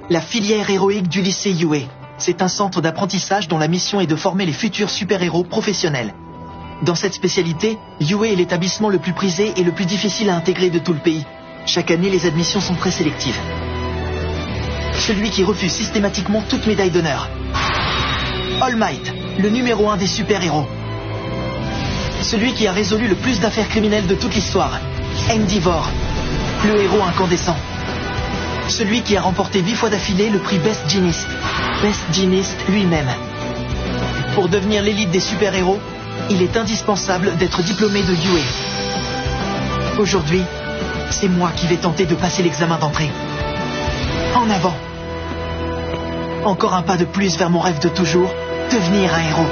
la filière héroïque du lycée UA. C'est un centre d'apprentissage dont la mission est de former les futurs super-héros professionnels. Dans cette spécialité, UA est l'établissement le plus prisé et le plus difficile à intégrer de tout le pays. Chaque année, les admissions sont très sélectives. Celui qui refuse systématiquement toute médaille d'honneur. All Might, le numéro 1 des super-héros. Celui qui a résolu le plus d'affaires criminelles de toute l'histoire. Endeavor, le héros incandescent. Celui qui a remporté 8 fois d'affilée le prix Best Genist. Best Genist lui-même. Pour devenir l'élite des super-héros, il est indispensable d'être diplômé de UA. Aujourd'hui, c'est moi qui vais tenter de passer l'examen d'entrée. En avant. Encore un pas de plus vers mon rêve de toujours, devenir un héros.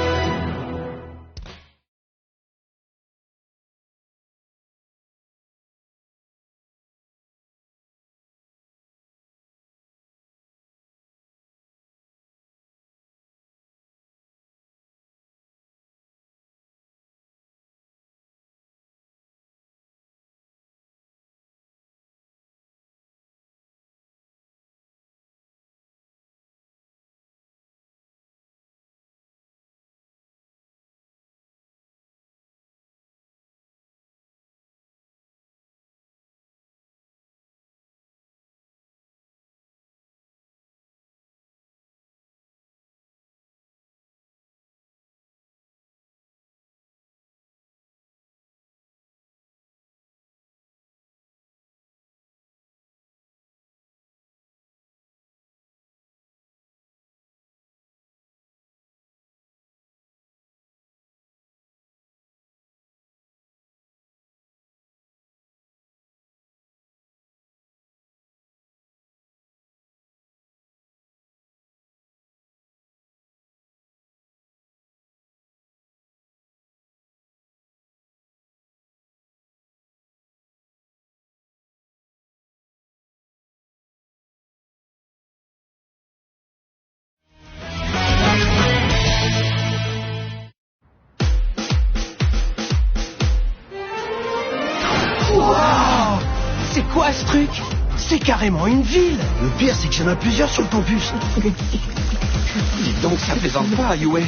C'est quoi ce truc? C'est carrément une ville. Le pire, c'est qu'il y en a plusieurs sur le campus. Dis donc, ça plaisante pas, UA.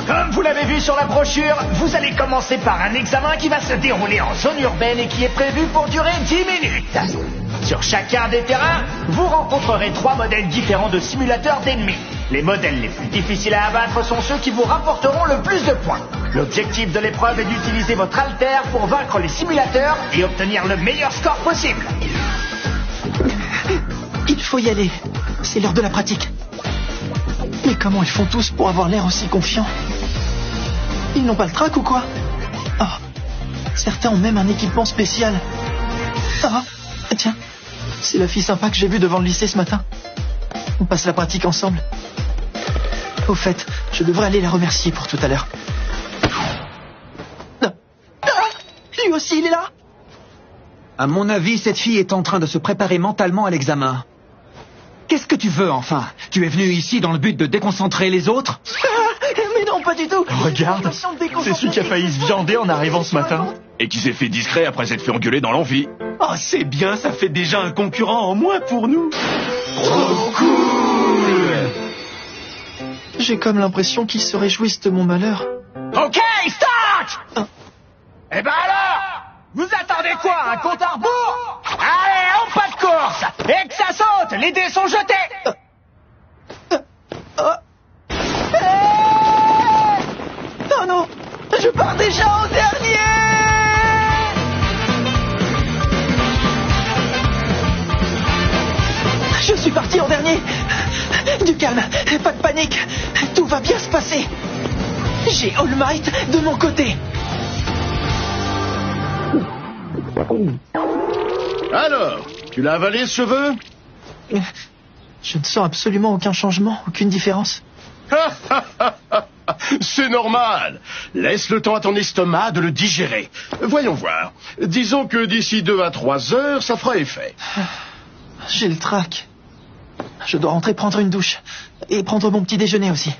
Comme vous l'avez vu sur la brochure, vous allez commencer par un examen qui va se dérouler en zone urbaine et qui est prévu pour durer 10 minutes. Sur chacun des terrains, vous rencontrerez 3 modèles différents de simulateurs d'ennemis. Les modèles les plus difficiles à abattre sont ceux qui vous rapporteront le plus de points. L'objectif de l'épreuve est d'utiliser votre alter pour vaincre les simulateurs et obtenir le meilleur score possible. Il faut y aller. C'est l'heure de la pratique. Mais comment ils font tous pour avoir l'air aussi confiants? Ils n'ont pas le trac ou quoi? Ah, certains ont même un équipement spécial. Ah, tiens, c'est la fille sympa que j'ai vue devant le lycée ce matin. On passe la pratique ensemble. Au fait, je devrais aller la remercier pour tout à l'heure. Lui aussi, il est là? À mon avis, cette fille est en train de se préparer mentalement à l'examen. Qu'est-ce que tu veux, enfin? Tu es venu ici dans le but de déconcentrer les autres? Mais non, pas du tout. Regarde, c'est celui qui a failli se viander en arrivant ce matin. Et qui s'est fait discret après s'être fait engueuler dans l'amphi. Oh, c'est bien, ça fait déjà un concurrent en moins pour nous. Trop cool! J'ai comme l'impression qu'ils se réjouissent de mon malheur. Ok, start! Eh ben alors, vous attendez quoi, un compte à rebours? Allez, en pas de course! Et que ça saute, les dés sont jetés! Oh non, je pars déjà en dernier! Je suis parti en dernier. Du calme, pas de panique. Tout va bien se passer. J'ai All Might de mon côté. Alors, tu l'as avalé ce cheveu? Je ne sens absolument aucun changement, aucune différence. C'est normal. Laisse le temps à ton estomac de le digérer. Voyons voir. Disons que d'ici 2 à 3 heures, ça fera effet. J'ai le trac. Je dois rentrer prendre une douche. Et prendre mon petit déjeuner aussi.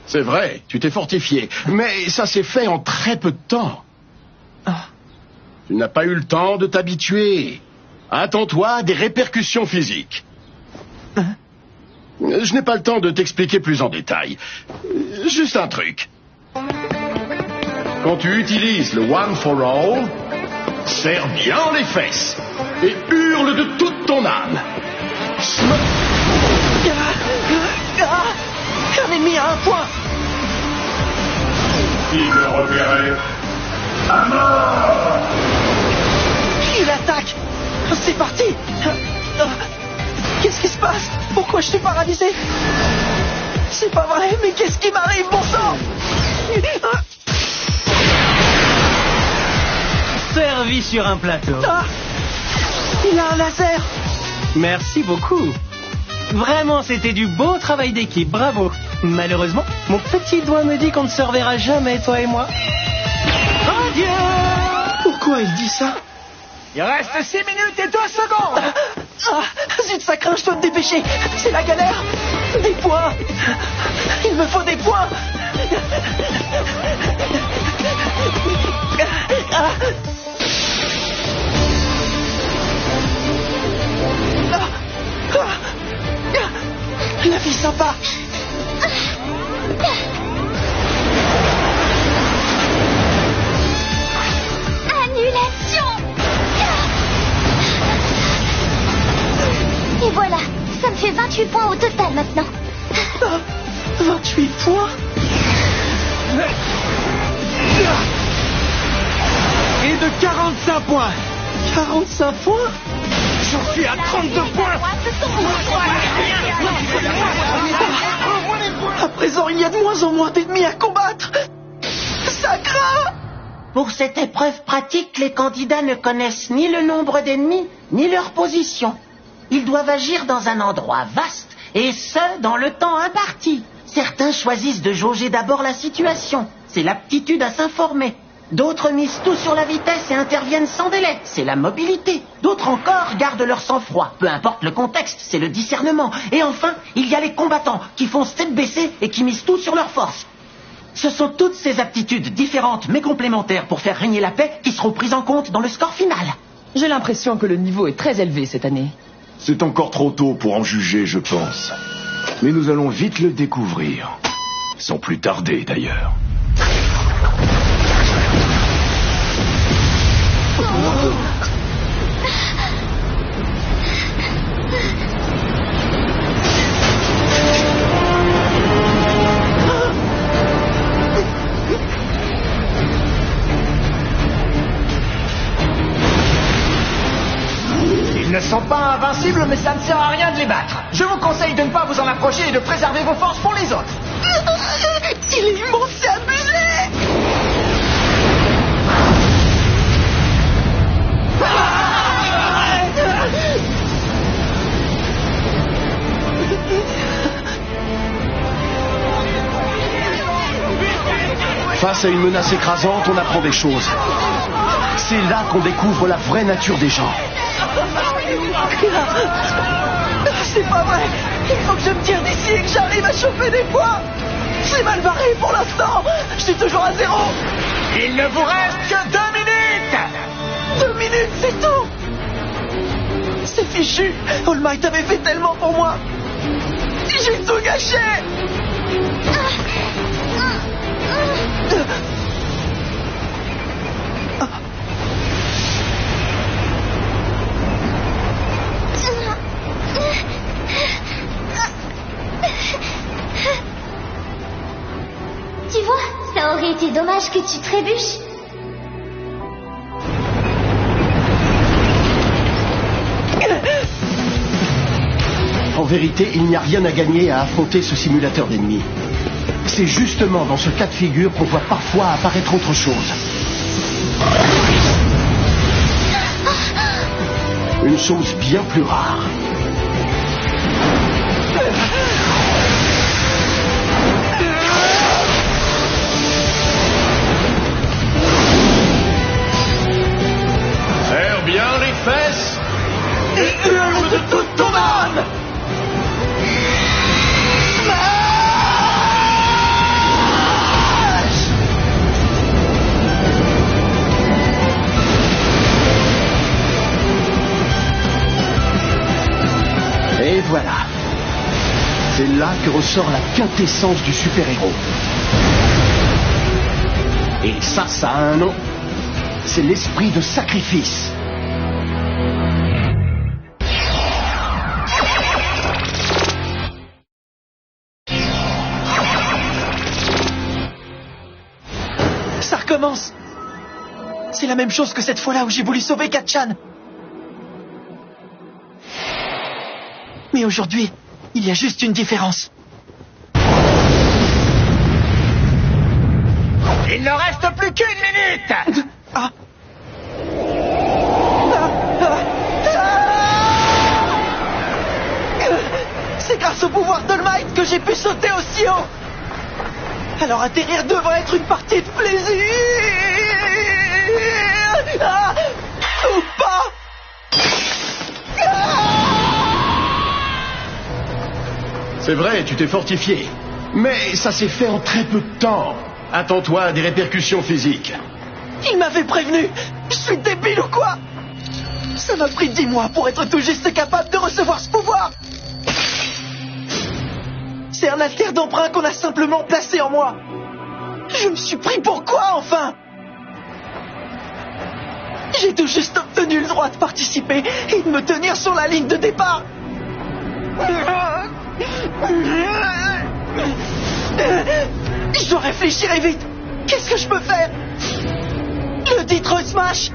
C'est vrai, tu t'es fortifié. Mais ça s'est fait en très peu de temps. Tu n'as pas eu le temps de t'habituer. Attends-toi à des répercussions physiques. Je n'ai pas le temps de t'expliquer plus en détail. Juste un truc. Quand tu utilises le One for All, serre bien les fesses et hurle de toute ton âme. Un ennemi à un point. Qui me repérait? À mort! Il attaque. C'est parti. Qu'est-ce qui se passe? Pourquoi je suis paralysé? C'est pas vrai, mais qu'est-ce qui m'arrive, bon sang? Servi sur un plateau. Ah, il a un laser. Merci beaucoup. Vraiment, c'était du beau travail d'équipe, bravo. Malheureusement, mon petit doigt me dit qu'on ne se reverra jamais, toi et moi. Adieu! Pourquoi il dit ça? Il reste 6 minutes et 2 secondes. Zut, ça craint, je dois me dépêcher. C'est la galère. Des points. Il me faut des points. La vie sympa. Annulation. Et voilà, ça me fait 28 points au total maintenant. 28 points. Et de 45 points. 45 points. J'en suis à 32 points. À présent, il y a de moins en moins d'ennemis à combattre. Ça craint. Pour cette épreuve pratique, les candidats ne connaissent ni le nombre d'ennemis, ni leur position. Ils doivent agir dans un endroit vaste, et ce, dans le temps imparti. Certains choisissent de jauger d'abord la situation. C'est l'aptitude à s'informer. D'autres misent tout sur la vitesse et interviennent sans délai. C'est la mobilité. D'autres encore gardent leur sang-froid. Peu importe le contexte, c'est le discernement. Et enfin, il y a les combattants qui foncent tête baissée et qui misent tout sur leur force. Ce sont toutes ces aptitudes différentes mais complémentaires pour faire régner la paix qui seront prises en compte dans le score final. J'ai l'impression que le niveau est très élevé cette année. C'est encore trop tôt pour en juger, je pense. Mais nous allons vite le découvrir. Sans plus tarder, d'ailleurs. Ils ne sont pas invincibles, mais ça ne sert à rien de les battre. Je vous conseille de ne pas vous en approcher et de préserver vos forces pour les autres. Il est immense, c'est abusé. Face à une menace écrasante, on apprend des choses. C'est là qu'on découvre la vraie nature des gens. C'est pas vrai. Il faut que je me tire d'ici et que j'arrive à choper des points. C'est mal barré pour l'instant. Je suis toujours à 0. Il ne vous reste que 2 minutes. 2 minutes, c'est tout. C'est fichu. All Might avait fait tellement pour moi. J'ai tout gâché. Tu vois, ça aurait été dommage que tu trébuches. En vérité, il n'y a rien à gagner à affronter ce simulateur d'ennemis. C'est justement dans ce cas de figure qu'on voit parfois apparaître autre chose. Une chose bien plus rare. Serre bien les fesses et hurle de toute ton âme. Et voilà. C'est là que ressort la quintessence du super-héros. Et ça a un nom. C'est l'esprit de sacrifice. Ça recommence. C'est la même chose que cette fois-là où j'ai voulu sauver Katchan. Mais aujourd'hui, il y a juste une différence. Il ne reste plus qu'une minute. Ah. C'est grâce au pouvoir d'All Might que j'ai pu sauter aussi haut. Alors atterrir devrait être une partie de plaisir. Ah, ou pas. C'est vrai, tu t'es fortifié. Mais ça s'est fait en très peu de temps. Attends-toi à des répercussions physiques. Il m'avait prévenu. Je suis débile ou quoi? Ça m'a pris 10 mois pour être tout juste capable de recevoir ce pouvoir. C'est un alter d'emprunt qu'on a simplement placé en moi. Je me suis pris pour quoi, enfin? J'ai tout juste obtenu le droit de participer et de me tenir sur la ligne de départ. Je dois réfléchir et vite. Qu'est-ce que je peux faire? Le Detroit Smash.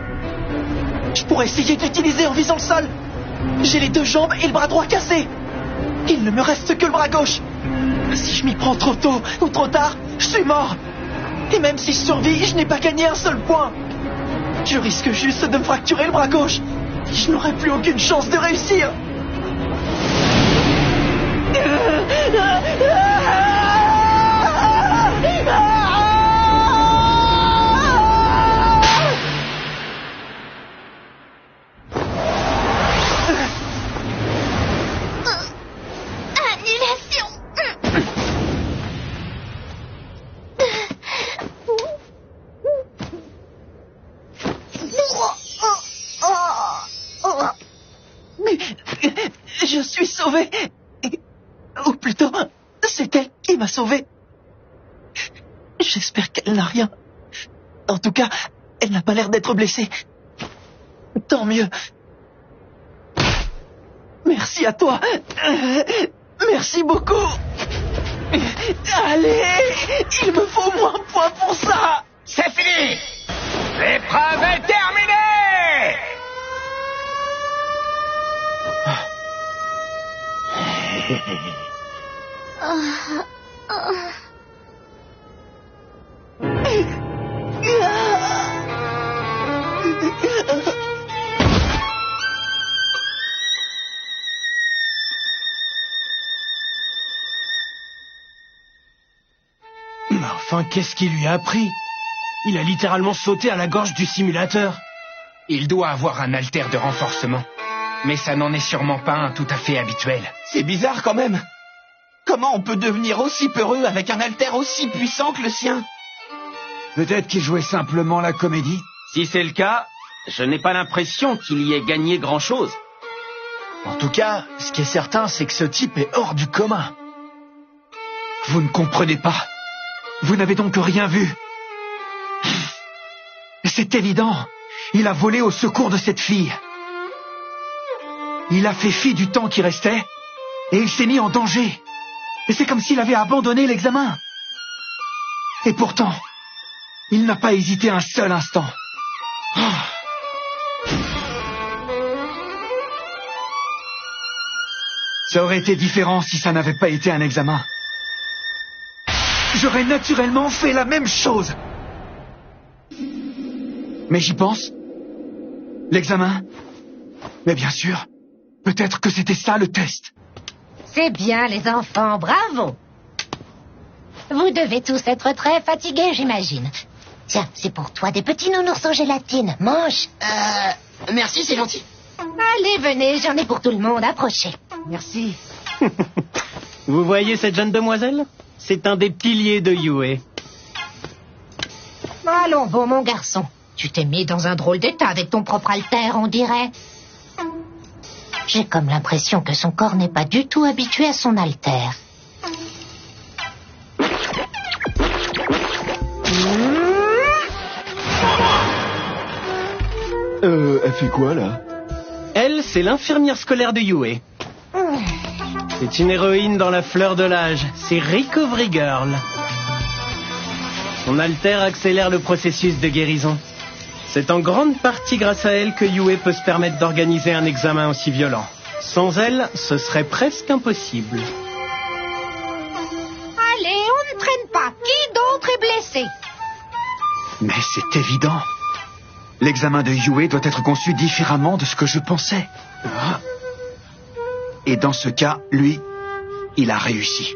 Je pourrais essayer d'utiliser en visant le sol. J'ai les 2 jambes et le bras droit cassé. Il ne me reste que le bras gauche. Si je m'y prends trop tôt ou trop tard, je suis mort. Et même si je survis, je n'ai pas gagné un seul point. Je risque juste de me fracturer le bras gauche. Je n'aurai plus aucune chance de réussir. Annulation. Mais je suis sauvé. Ou plutôt, c'est elle qui m'a sauvé. J'espère qu'elle n'a rien. En tout cas, elle n'a pas l'air d'être blessée. Tant mieux. Merci à toi. Merci beaucoup. Allez, il me faut moins de points pour ça. C'est fini. L'épreuve est terminée. Mais enfin, qu'est-ce qui lui a pris? Il a littéralement sauté à la gorge du simulateur. Il doit avoir un alter de renforcement. Mais ça n'en est sûrement pas un tout à fait habituel. C'est bizarre quand même. Comment on peut devenir aussi peureux avec un alter aussi puissant que le sien? Peut-être qu'il jouait simplement la comédie. Si c'est le cas, je n'ai pas l'impression qu'il y ait gagné grand-chose. En tout cas, ce qui est certain, c'est que ce type est hors du commun. Vous ne comprenez pas. Vous n'avez donc rien vu. C'est évident. Il a volé au secours de cette fille. Il a fait fi du temps qui restait et il s'est mis en danger. Et c'est comme s'il avait abandonné l'examen. Et pourtant, il n'a pas hésité un seul instant. Ça aurait été différent si ça n'avait pas été un examen. J'aurais naturellement fait la même chose. Mais j'y pense. L'examen. Mais bien sûr, peut-être que c'était ça le test. C'est bien, les enfants, bravo. Vous devez tous être très fatigués, j'imagine. Tiens, c'est pour toi des petits nounours en gélatine. Mange. Merci, c'est gentil. Allez, venez, j'en ai pour tout le monde. Approchez. Merci. Vous voyez cette jeune demoiselle? C'est un des piliers de Yue. Allons, bon, mon garçon. Tu t'es mis dans un drôle d'état avec ton propre alter, on dirait. J'ai comme l'impression que son corps n'est pas du tout habitué à son alter. C'est quoi, là? Elle, c'est l'infirmière scolaire de Yue. C'est une héroïne dans la fleur de l'âge. C'est Recovery Girl. Son alter accélère le processus de guérison. C'est en grande partie grâce à elle que Yue peut se permettre d'organiser un examen aussi violent. Sans elle, ce serait presque impossible. Allez, on ne traîne pas. Qui d'autre est blessé? Mais c'est évident. L'examen de Yue doit être conçu différemment de ce que je pensais. Et dans ce cas, lui, il a réussi.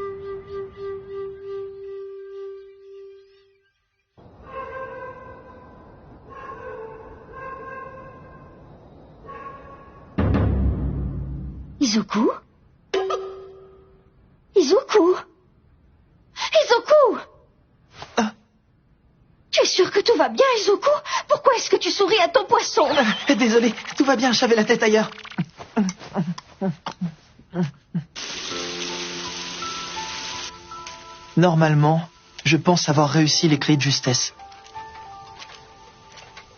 Izuku? Izuku? Izuku? Tu es sûr que tout va bien, Izuku? Pourquoi est-ce que tu souris à ton poisson? Désolé, tout va bien, j'avais la tête ailleurs. Normalement, je pense avoir réussi les clés de justesse.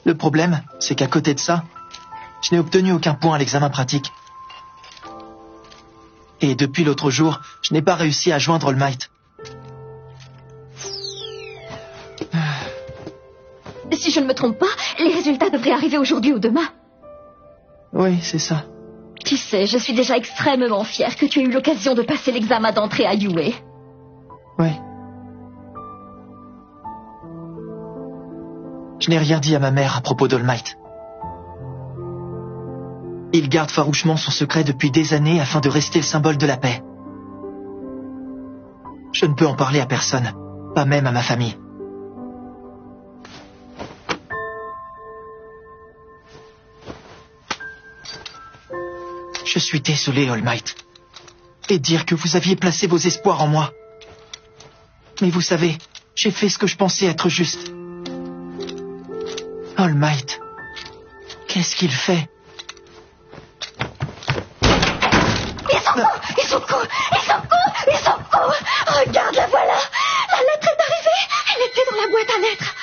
Le problème, c'est qu'à côté de ça, je n'ai obtenu aucun point à l'examen pratique. Et depuis l'autre jour, je n'ai pas réussi à joindre All Might. Si je ne me trompe pas, les résultats devraient arriver aujourd'hui ou demain. Oui, c'est ça. Tu sais, je suis déjà extrêmement fière que tu aies eu l'occasion de passer l'examen d'entrée à Yue. Oui. Je n'ai rien dit à ma mère à propos d'All Might. Il garde farouchement son secret depuis des années afin de rester le symbole de la paix. Je ne peux en parler à personne, pas même à ma famille. Je suis désolé, All Might. Et dire que vous aviez placé vos espoirs en moi. Mais vous savez, j'ai fait ce que je pensais être juste. All Might, qu'est-ce qu'il fait? Izuku! Regarde, la voilà! La lettre est arrivée! Elle était dans la boîte à lettres!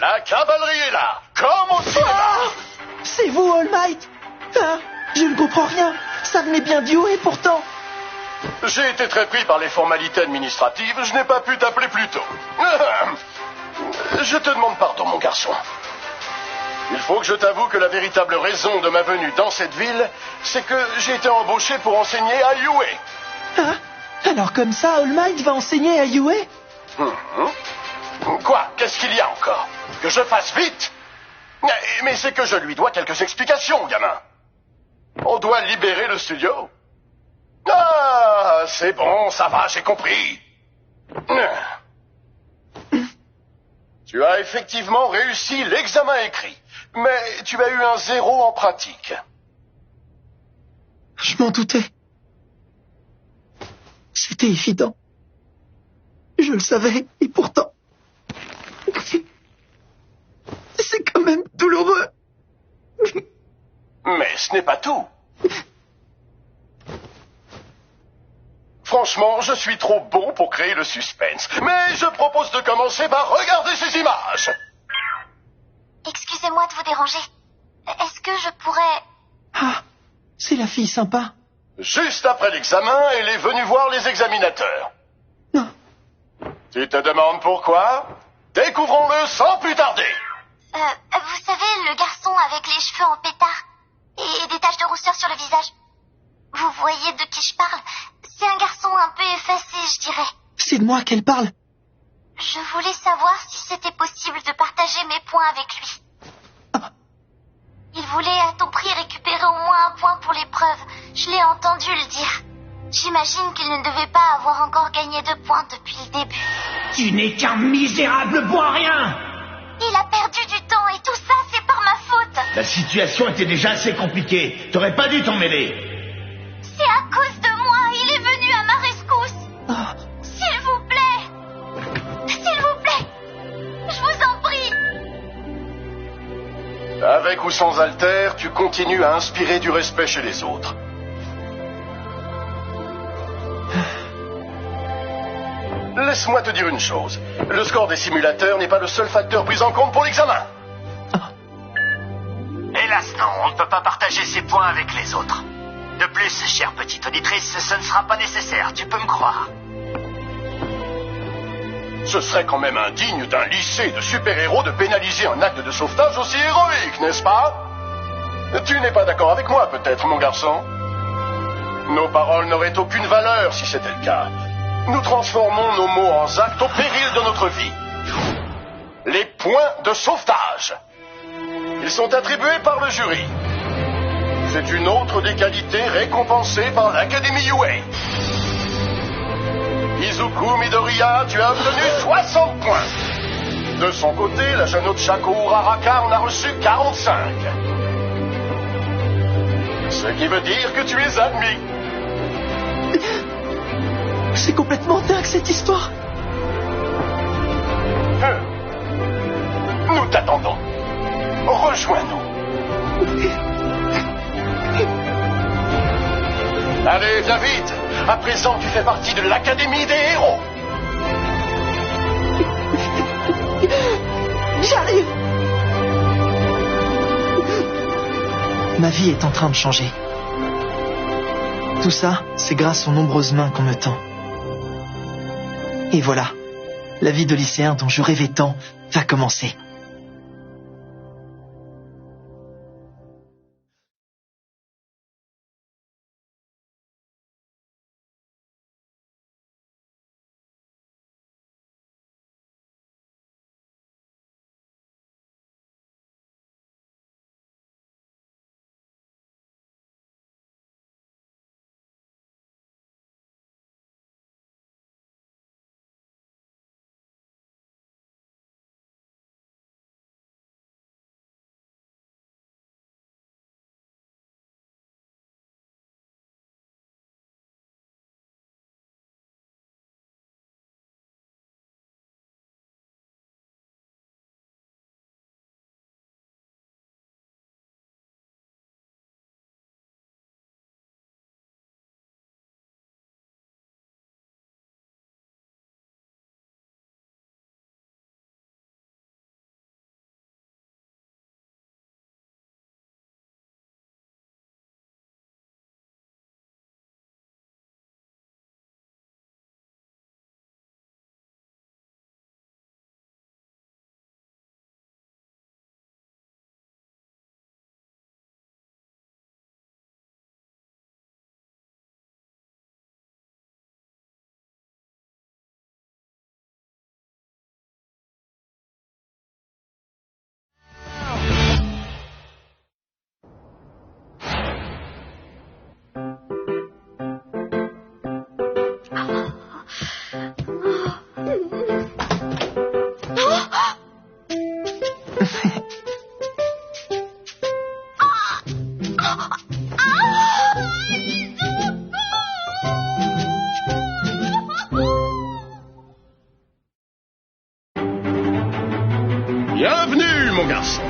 La cavalerie est là, comme au cinéma. C'est vous, All Might? Je ne comprends rien. Ça venait bien du haut et pourtant... J'ai été très pris par les formalités administratives, je n'ai pas pu t'appeler plus tôt. Je te demande pardon, mon garçon. Il faut que je t'avoue que la véritable raison de ma venue dans cette ville, c'est que j'ai été embauché pour enseigner à Yue. Alors comme ça, All Might va enseigner à Yue? Quoi? Qu'est-ce qu'il y a encore? Que je fasse vite? Mais c'est que je lui dois quelques explications, gamin. On doit libérer le studio. Ah, c'est bon, ça va, j'ai compris. Tu as effectivement réussi l'examen écrit, mais tu as eu un 0 en pratique. Je m'en doutais. C'était évident. Je le savais, et pourtant... C'est quand même douloureux. Mais ce n'est pas tout. Franchement, je suis trop bon pour créer le suspense. Mais je propose de commencer par regarder ces images. Excusez-moi de vous déranger. Est-ce que je pourrais... C'est la fille sympa. Juste après l'examen, elle est venue voir les examinateurs. Non. Tu te demandes pourquoi? Découvrons-le sans plus tarder. Vous savez, le garçon avec les cheveux en pétard et des taches de rousseur sur le visage. Vous voyez de qui je parle? C'est un garçon un peu effacé, je dirais. C'est de moi qu'elle parle. Je voulais savoir si c'était possible de partager mes points avec lui. Il voulait à tout prix récupérer au moins un point pour l'épreuve. Je l'ai entendu le dire. J'imagine qu'il ne devait pas avoir encore gagné 2 points depuis le début. Tu n'es qu'un misérable bon à rien! Il a perdu du temps et tout ça, c'est par ma faute. La situation était déjà assez compliquée. T'aurais pas dû t'en mêler. C'est à cause de moi, il est venu à ma rescousse. Avec ou sans alter, tu continues à inspirer du respect chez les autres. Laisse-moi te dire une chose. Le score des simulateurs n'est pas le seul facteur pris en compte pour l'examen. Hélas non, on ne peut pas partager ses points avec les autres. De plus, chère petite auditrice, ce ne sera pas nécessaire, tu peux me croire. Ce serait quand même indigne d'un lycée de super-héros de pénaliser un acte de sauvetage aussi héroïque, n'est-ce pas? Tu n'es pas d'accord avec moi, peut-être, mon garçon? Nos paroles n'auraient aucune valeur si c'était le cas. Nous transformons nos mots en actes au péril de notre vie. Les points de sauvetage. Ils sont attribués par le jury. C'est une autre des qualités récompensées par l'Académie UA. Izuku Midoriya, tu as obtenu 60 points. De son côté, la jeune Ochako Uraraka en a reçu 45. Ce qui veut dire que tu es admis. C'est complètement dingue cette histoire. Nous t'attendons. Rejoins-nous. Allez, viens vite. À présent, tu fais partie de l'Académie des héros. J'arrive. Ma vie est en train de changer. Tout ça, c'est grâce aux nombreuses mains qu'on me tend. Et voilà, la vie de lycéen dont je rêvais tant va commencer. Bienvenue, mon garçon.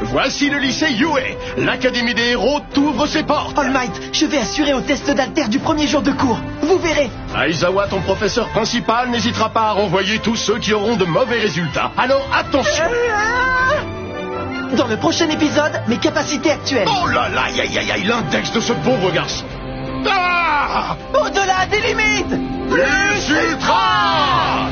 Voici le lycée UA. L'Académie des héros t'ouvre ses portes. All Might, je vais assurer au test d'alter du premier jour de cours. Vous verrez. Aizawa, ton professeur principal, n'hésitera pas à renvoyer tous ceux qui auront de mauvais résultats. Alors attention. Dans le prochain épisode, mes capacités actuelles. Oh là là, aïe aïe aïe, l'index de ce pauvre garçon. Ah! Au-delà des limites. Plus ultra!